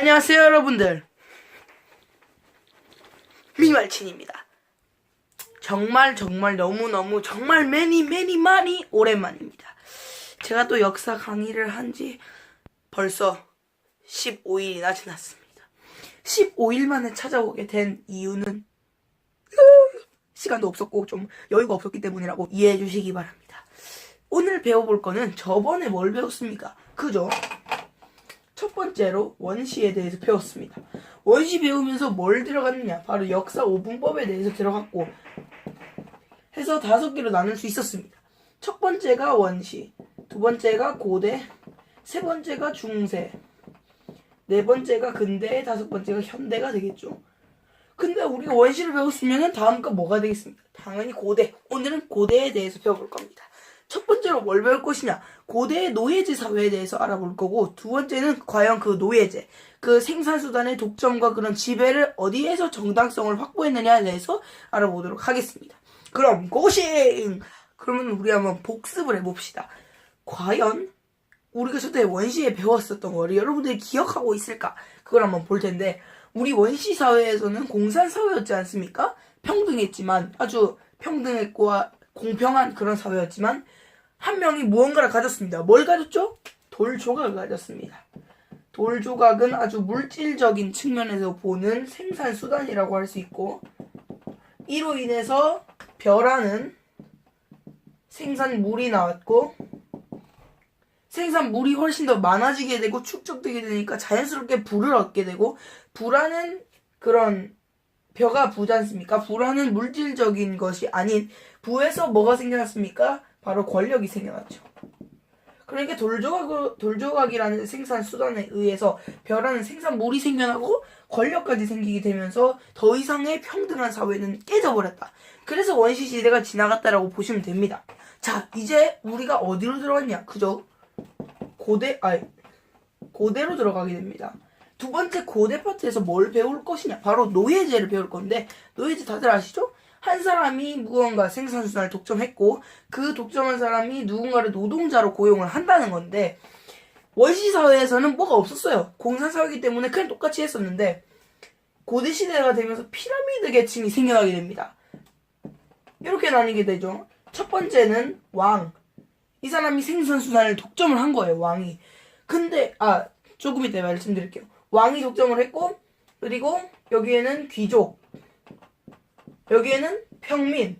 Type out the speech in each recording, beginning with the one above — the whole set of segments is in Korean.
안녕하세요 여러분들, 미말친입니다. 정말 너무너무 정말 많이 오랜만입니다. 제가 또 역사 강의를 한 지 벌써 15일이나 지났습니다. 15일 만에 찾아오게 된 이유는 시간도 없었고 좀 여유가 없었기 때문이라고 이해해 주시기 바랍니다. 오늘 배워볼 거는 저번에 뭘 배웠습니까? 그죠? 첫 번째로 원시에 대해서 배웠습니다. 원시 배우면서 뭘 들어갔느냐? 바로 역사 5분법에 대해서 들어갔고 해서 5개로 나눌 수 있었습니다. 첫 번째가 원시, 두 번째가 고대, 세 번째가 중세, 네 번째가 근대, 다섯 번째가 현대가 되겠죠. 근데 우리가 원시를 배웠으면 다음 거 뭐가 되겠습니까? 당연히 고대. 오늘은 고대에 대해서 배워볼 겁니다. 첫 번째로 뭘 배울 것이냐? 고대의 노예제 사회에 대해서 알아볼 거고, 두 번째는 과연 그 노예제, 그 생산수단의 독점과 그런 지배를 어디에서 정당성을 확보했느냐에 대해서 알아보도록 하겠습니다. 그럼 고싱! 그러면 우리 한번 복습을 해봅시다. 과연 우리가 저때 원시에 배웠었던 거를 여러분들이 기억하고 있을까? 그걸 한번 볼 텐데, 우리 원시 사회에서는 공산 사회였지 않습니까? 평등했지만, 아주 평등했고 공평한 그런 사회였지만, 한 명이 무언가를 가졌습니다. 뭘 가졌죠? 돌 조각을 가졌습니다. 돌 조각은 아주 물질적인 측면에서 보는 생산 수단이라고 할 수 있고, 이로 인해서 벼라는 생산물이 나왔고, 생산물이 훨씬 더 많아지게 되고 축적되게 되니까 자연스럽게 부를 얻게 되고, 부라는 그런 벼가 부지 않습니까? 부라는 물질적인 것이 아닌 부에서 뭐가 생겨났습니까? 바로 권력이 생겨났죠. 그러니까 돌조각이라는 생산 수단에 의해서 벼라는 생산물이 생겨나고 권력까지 생기게 되면서 더 이상의 평등한 사회는 깨져버렸다. 그래서 원시시대가 지나갔다라고 보시면 됩니다. 자, 이제 우리가 어디로 들어갔냐? 그죠? 고대로 들어가게 됩니다. 두 번째 고대 파트에서 뭘 배울 것이냐? 바로 노예제를 배울 건데, 노예제 다들 아시죠? 한 사람이 무언가 생산수단을 독점했고, 그 독점한 사람이 누군가를 노동자로 고용을 한다는 건데, 원시사회에서는 뭐가 없었어요. 공산사회이기 때문에 그냥 똑같이 했었는데, 고대시대가 되면서 피라미드 계층이 생겨나게 됩니다. 이렇게 나뉘게 되죠. 첫 번째는 왕. 이 사람이 생산수단을 독점을 한 거예요, 왕이. 근데, 조금 이따 말씀드릴게요. 왕이 독점을 했고, 그리고 여기에는 귀족, 여기에는 평민,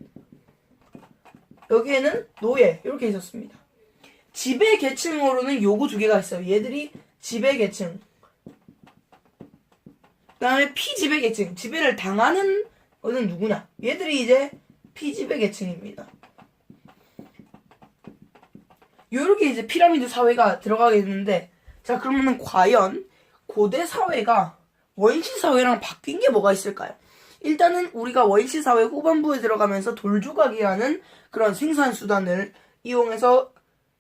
여기에는 노예, 이렇게 있었습니다. 지배 계층으로는 요거 두 개가 있어요. 얘들이 지배 계층. 그 다음에 피지배 계층. 지배를 당하는 거는 누구냐? 얘들이 이제 피지배 계층입니다. 요렇게 이제 피라미드 사회가 들어가게 되는데, 자, 그러면은 과연 고대 사회가 원시 사회랑 바뀐 게 뭐가 있을까요? 일단은 우리가 원시 사회 후반부에 들어가면서 돌조각이라는 그런 생산수단을 이용해서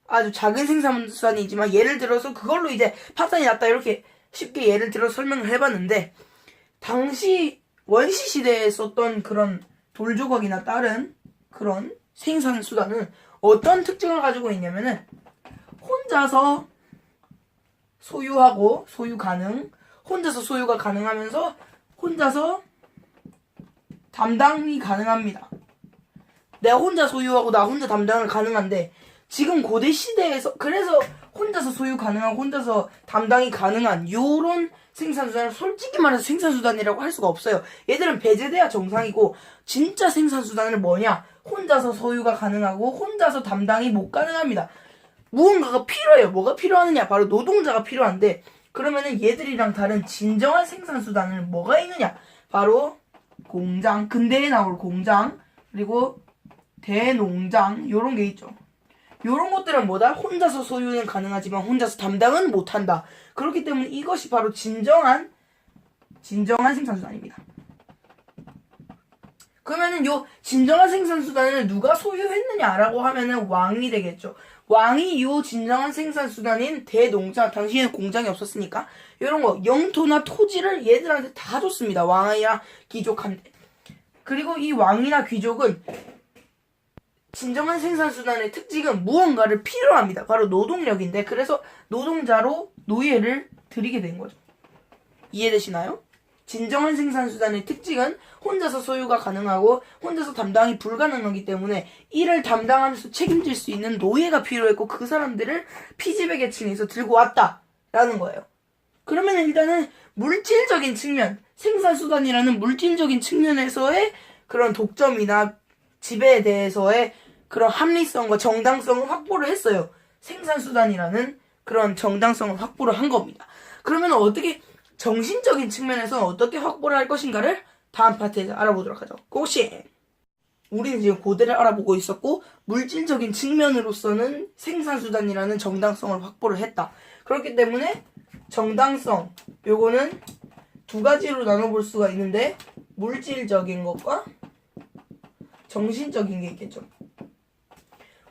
아주 작은 생산수단이지만 예를 들어서 그걸로 이제 파산이 났다, 이렇게 쉽게 예를 들어 설명을 해봤는데, 당시 원시 시대에 썼던 그런 돌조각이나 다른 그런 생산수단은 어떤 특징을 가지고 있냐면은 혼자서 소유하고 소유 가능, 혼자서 소유가 가능하면서 혼자서 담당이 가능합니다. 내가 혼자 소유하고 나 혼자 담당을 가능한데, 지금 고대 시대에서 그래서 혼자서 소유 가능하고 혼자서 담당이 가능한 요런 생산수단을 솔직히 말해서 생산수단이라고 할 수가 없어요. 얘들은 배제돼야 정상이고, 진짜 생산수단은 뭐냐? 혼자서 소유가 가능하고 혼자서 담당이 못 가능합니다. 무언가가 필요해요. 뭐가 필요하느냐? 바로 노동자가 필요한데, 그러면은 얘들이랑 다른 진정한 생산수단은 뭐가 있느냐? 바로 공장, 근대에 나올 공장, 그리고 대농장, 요런 게 있죠. 요런 것들은 뭐다? 혼자서 소유는 가능하지만 혼자서 담당은 못한다. 그렇기 때문에 이것이 바로 진정한 생산수단입니다. 그러면은 요 진정한 생산수단을 누가 소유했느냐라고 하면은 왕이 되겠죠. 왕이 요 진정한 생산수단인 대농장, 당시에는 공장이 없었으니까 요런 거, 영토나 토지를 얘들한테 다 줬습니다. 왕이나 귀족한테. 그리고 이 왕이나 귀족은 진정한 생산수단의 특징은 무언가를 필요로 합니다. 바로 노동력인데, 그래서 노동자로 노예를 들이게 된 거죠. 이해되시나요? 진정한 생산수단의 특징은 혼자서 소유가 가능하고 혼자서 담당이 불가능하기 때문에 이를 담당하면서 책임질 수 있는 노예가 필요했고 그 사람들을 피지배 계층에서 들고 왔다라는 거예요. 그러면 일단은 물질적인 측면, 생산수단이라는 물질적인 측면에서의 그런 독점이나 지배에 대해서의 그런 합리성과 정당성을 확보를 했어요. 생산수단이라는 그런 정당성을 확보를 한 겁니다. 그러면 어떻게 정신적인 측면에서 어떻게 확보를 할 것인가를 다음 파트에서 알아보도록 하죠. 고싱! 우리는 지금 고대를 알아보고 있었고 물질적인 측면으로서는 생산수단이라는 정당성을 확보를 했다. 그렇기 때문에 정당성, 요거는 두 가지로 나눠볼 수가 있는데 물질적인 것과 정신적인 게 있겠죠.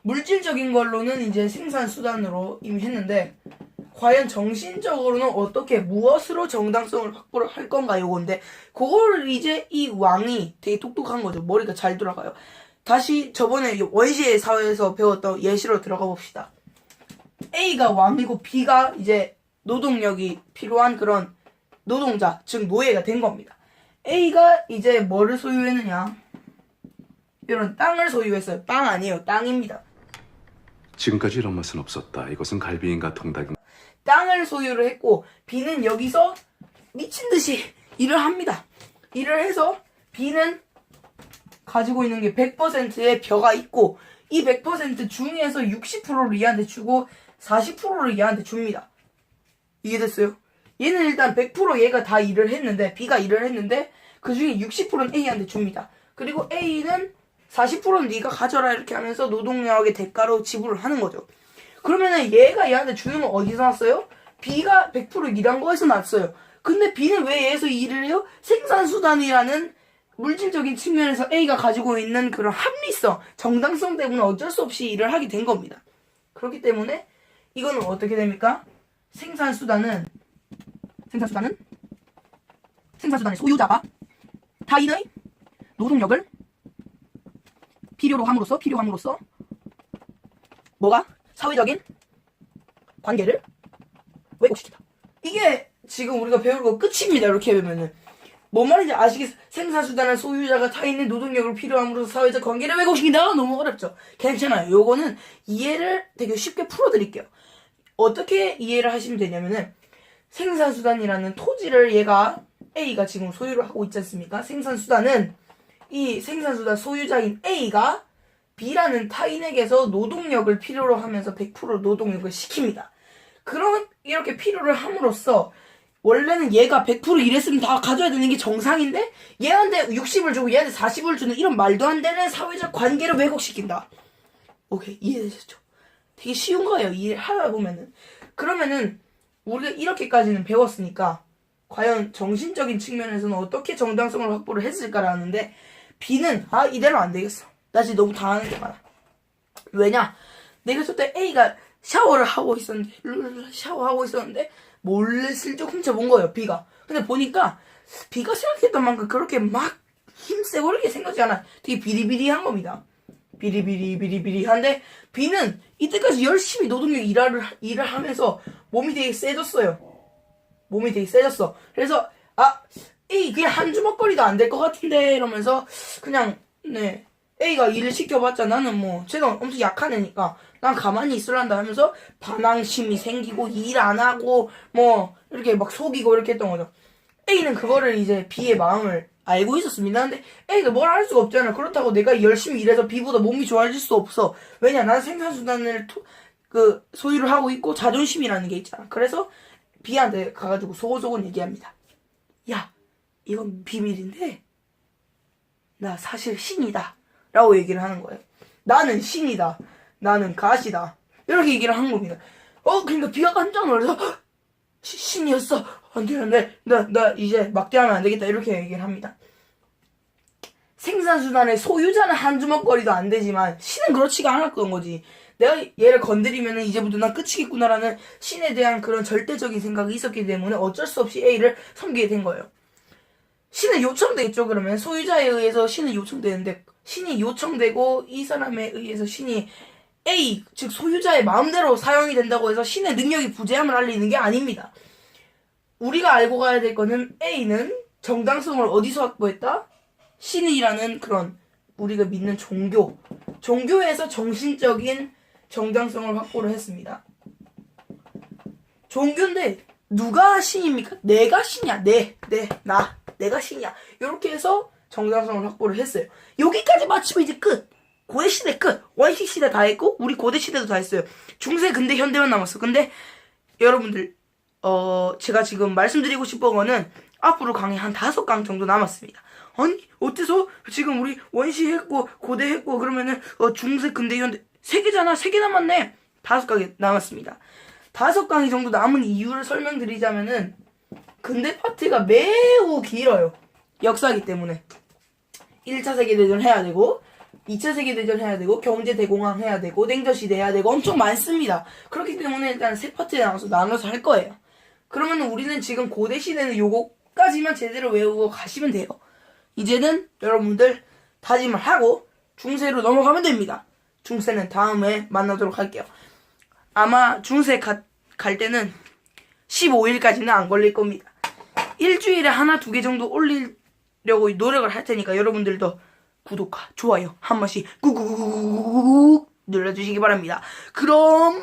물질적인 걸로는 이제 생산수단으로 이미 했는데 과연 정신적으로는 어떻게 무엇으로 정당성을 확보를 할 건가 요건데 그거를 이제 이 왕이 되게 똑똑한 거죠. 머리가 잘 돌아가요. 다시 저번에 원시의 사회에서 배웠던 예시로 들어가 봅시다. A가 왕이고 B가 이제 노동력이 필요한 그런 노동자, 즉 노예가 된 겁니다. A가 이제 뭐를 소유했느냐, 이런 땅을 소유했어요. 땅 아니에요. 땅입니다. 지금까지 이런 맛은 없었다. 이것은 갈비인가 통닭인가. 땅을 소유를 했고 B는 여기서 미친듯이 일을 합니다. 일을 해서 B는 가지고 있는 게 100%의 벼가 있고 이 100% 중에서 60%를 얘한테 주고 40%를 얘한테 줍니다. 이해됐어요? 얘는 일단 100% 얘가 다 일을 했는데 B가 일을 했는데 그 중에 60%는 A한테 줍니다. 그리고 A는 40%는 네가 가져라 이렇게 하면서 노동력의 대가로 지불을 하는 거죠. 그러면은 얘가 얘한테 주는 건 어디서 났어요? B가 100% 일한 거에서 났어요. 근데 B는 왜 얘에서 일을 해요? 생산수단이라는 물질적인 측면에서 A가 가지고 있는 그런 합리성, 정당성 때문에 어쩔 수 없이 일을 하게 된 겁니다. 그렇기 때문에 이거는 어떻게 됩니까? 생산수단의 소유자가 타인의 노동력을 필요로 함으로써 뭐가? 사회적인 관계를 왜곡시키다. 이게 지금 우리가 배울 거 끝입니다. 이렇게 보면은 뭔 말인지 아시겠어요? 생산수단의 소유자가 타인의 노동력을 필요함으로써 사회적 관계를 왜곡시킨다. 너무 어렵죠? 괜찮아요. 요거는 이해를 되게 쉽게 풀어드릴게요. 어떻게 이해를 하시면 되냐면은 생산수단이라는 토지를 얘가 A가 지금 소유를 하고 있지 않습니까? 생산수단은 이 생산수단 소유자인 A가 B라는 타인에게서 노동력을 필요로 하면서 100% 노동력을 시킵니다. 그런 이렇게 필요를 함으로써 원래는 얘가 100% 일했으면 다 가져야 되는 게 정상인데 얘한테 60을 주고 얘한테 40을 주는 이런 말도 안 되는 사회적 관계를 왜곡시킨다. 오케이, 이해되셨죠? 되게 쉬운 거예요. 이해하다 보면은. 그러면은 우리가 이렇게까지는 배웠으니까 과연 정신적인 측면에서는 어떻게 정당성을 확보를 했을까라는데 B는 이대로 안 되겠어. 나 지금 너무 당하는 게 많아. 왜냐? 내가 저때 A가 샤워하고 있었는데 몰래 슬쩍 훔쳐본 거예요. B가. 근데 보니까 B가 생각했던 만큼 그렇게 막 힘세고 이렇게 생각지 않아. 되게 비리비리한 겁니다. 비리비리한데 B는 이때까지 열심히 노동력 일을 하면서 몸이 되게 세졌어요. 그래서 A 그냥 한 주먹거리도 안 될 것 같은데 이러면서 그냥 A가 일을 시켜봤자 나는 뭐 쟤가 엄청 약한 애니까 난 가만히 있으란다 하면서 반항심이 생기고 일 안 하고 뭐 이렇게 막 속이고 이렇게 했던 거죠. A는 그거를 이제 B의 마음을 알고 있었습니다. 근데 A가 뭘 할 수가 없잖아. 그렇다고 내가 열심히 일해서 B보다 몸이 좋아질 수 없어. 왜냐? 난 생산수단을 소유를 하고 있고 자존심이라는 게 있잖아. 그래서 B한테 가가지고 소곤소곤 얘기합니다. 야, 이건 비밀인데 나 사실 신이다 라고 얘기를 하는 거예요. 나는 신이다, 나는 가시다, 이렇게 얘기를 한 겁니다. 그러니까 B가 깜짝 놀라서 신이었어, 안돼 나 이제 막대하면 안 되겠다 이렇게 얘기를 합니다. 생산수단의 소유자는 한 주먹거리도 안 되지만 신은 그렇지가 않았던 거지. 내가 얘를 건드리면은 이제부터 난 끝이겠구나라는 신에 대한 그런 절대적인 생각이 있었기 때문에 어쩔 수 없이 A를 섬기게 된 거예요. 신은 요청되겠죠. 그러면 소유자에 의해서 신은 요청되는데 신이 요청되고 이 사람에 의해서 신이 A, 즉 소유자의 마음대로 사용이 된다고 해서 신의 능력이 부재함을 알리는 게 아닙니다. 우리가 알고 가야 될 거는 A는 정당성을 어디서 확보했다? 신이라는 그런 우리가 믿는 종교에서 정신적인 정당성을 확보를 했습니다. 종교인데 누가 신입니까? 내가 신이야. 내가 신이야. 이렇게 해서 정당성을 확보를 했어요. 여기까지 마치면 이제 끝. 고대 시대 끝. 원시 시대 다 했고 우리 고대 시대도 다 했어요. 중세, 근대, 현대만 남았어. 근데 여러분들 제가 지금 말씀드리고 싶은 거는 앞으로 강의 한 5강 정도 남았습니다. 아니 어때서 지금 우리 원시 했고 고대 했고 그러면은 중세, 근대, 현대 3개잖아. 3개 남았네. 5강이 남았습니다. 5강이 정도 남은 이유를 설명드리자면은 근대 파트가 매우 길어요. 역사기 때문에 1차 세계대전 해야 되고 2차 세계대전 해야 되고 경제 대공황 해야 되고 냉전시대 해야 되고 엄청 많습니다. 그렇기 때문에 일단 3파트에 나눠서 할 거예요. 그러면 우리는 지금 고대 시대는 요거까지만 제대로 외우고 가시면 돼요. 이제는 여러분들 다짐을 하고 중세로 넘어가면 됩니다. 중세는 다음에 만나도록 할게요. 아마 중세 갈 때는 15일까지는 안 걸릴 겁니다. 일주일에 하나 2개 정도 올리려고 노력을 할 테니까 여러분들도 구독과 좋아요 한 번씩 꾹꾹꾹꾹 눌러주시기 바랍니다. 그럼